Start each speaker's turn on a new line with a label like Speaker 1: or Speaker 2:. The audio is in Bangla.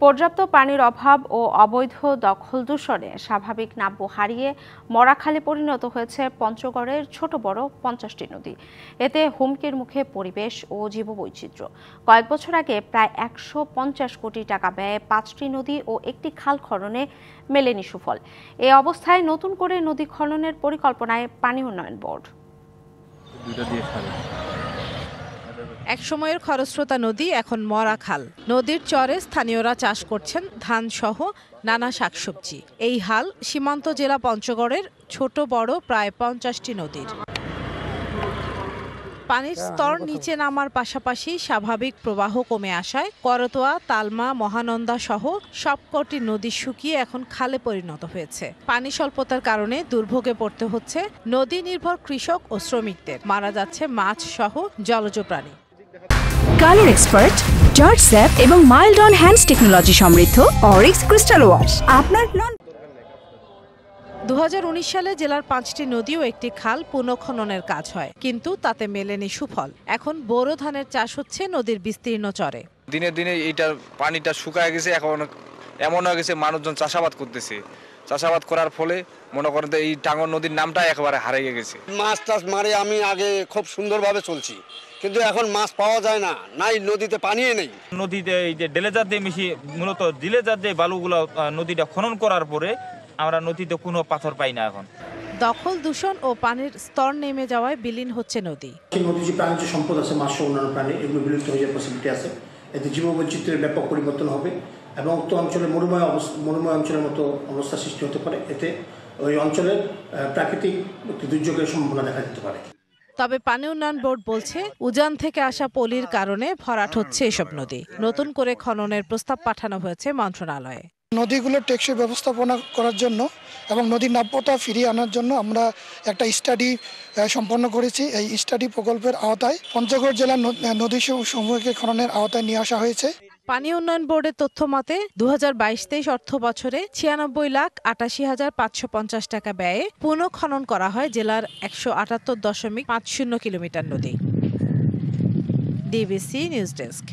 Speaker 1: পর্যাপ্ত পানির অভাব ও অবৈধ দখল দূষণে স্বাভাবিক নাব্য হারিয়ে মরাখালে পরিণত হয়েছে পঞ্চগড়ের ছোট বড় 50টি নদী। এতে হুমকির মুখে পরিবেশ ও জীববৈচিত্র্য। কয়েক বছর আগে প্রায় 150 কোটি টাকা ব্যয়ে 5টি নদী ও একটি খাল খননে মেলেনি সুফল। এ অবস্থায় নতুন করে নদী খননের পরিকল্পনায় পানি উন্নয়ন বোর্ড।
Speaker 2: একসময়ের খরস্রোতা নদী এখন মরা খাল। নদীর চরে স্থানীয়রা চাষ করছেন ধান সহ নানা শাকসবজি। এই হাল সীমান্ত জেলা পঞ্চগড়ের ছোট বড় প্রায় 50টি নদীর। পানির স্তর নিচে নামার পাশাপাশি স্বাভাবিক প্রবাহ কমে আসায় করতোয়া, তালমা, মহানন্দা সহ সবকটি নদী শুকিয়ে এখন খালে পরিণত হয়েছে। পানি স্বল্পতার কারণে দুর্ভোগে পড়তে হচ্ছে নদী নির্ভর কৃষক ও শ্রমিকদের। মারা যাচ্ছে মাছ সহ জলজ প্রাণী।
Speaker 3: কালার এক্সপার্ট, জর্জ স্যাপ এবং মাইল্ড অন হ্যান্ডস টেকনোলজি সমৃদ্ধ অরিক্স ক্রিস্টাল ওয়াশ আপনার
Speaker 2: 2019 সালে জেলার 5টি নদী ও একটি খাল পুনঃখননের কাজ হয়, কিন্তু তাতে মেলেনি সুফল। এখন বোরো ধানের চাষ হচ্ছে নদীর বিস্তীর্ণ চরে।
Speaker 4: দিনে দিনে এইটার পানিটা শুকায় গেছে, এখন এমন হয়ে গেছে মানুষজন চাষাবাদ করতেছে। চাষাবাদ করার ফলে মনে করেন এই টাঙ্গর নদীর নামটা একেবারে হারিয়ে গেছে।
Speaker 5: মাছ টাছ মারে আমি আগে খুব সুন্দরভাবে চলছি, কিন্তু এখন মাছ পাওয়া যায় না, নাই নদীতে পানিই নেই।
Speaker 6: নদীতে এই যে ডেলেজার দিয়ে মিশিয়ে মূলত ডিলেজার যে বালুগুলো নদীটা খনন করার পরে আমরা নদীতে কোনো পাথর পাই না। এখন
Speaker 2: দখল দূষণ ও পানির স্তর নেমে যাওয়ায় বিলীন হচ্ছে নদী।
Speaker 7: নদীর যে প্রাণীজ সম্পদ আছে, মাছ সহ অন্যান্য প্রাণী, এগুলো বিলুপ্ত হয়ে যাওয়ার পসিবিলিটি আছে। এতে জীববৈচিত্র্যের ব্যাপক পরিবর্তন হবে এবং উক্ত অঞ্চলে মরুময় অঞ্চলের মতো অবস্থা সৃষ্টি হতে পারে। এতে ওই অঞ্চলের প্রাকৃতিক দুর্যোগের সম্ভাবনা দেখা দিতে পারে।
Speaker 2: তবে পানি উন্নয়ন বোর্ড বলছে, উজান থেকে আসা পলির কারণে ভরাট হচ্ছে এসব নদী। নতুন করে খননের প্রস্তাব পাঠানো হয়েছে মন্ত্রণালয়ে।
Speaker 8: নদীগুলোর টেকসই ব্যবস্থাপনা করার জন্য এবং নদীর নাব্যতা ফিরিয়ে আনার জন্য আমরা একটা স্টাডি সম্পন্ন করেছি। এই স্টাডি প্রকল্পের আওতায় পঞ্চগড় জেলার নদী সমূহকে খননের আওতায় নিয়ে আসা হয়েছে।
Speaker 2: পানি উন্নয়ন বোর্ডের তথ্য মতে 2022-23 অর্থ বছরে 96,88,550 টাকা ব্যয়ে পুনঃখনন করা হয় জেলার 178.50 কিলোমিটার নদী। DBC news desk.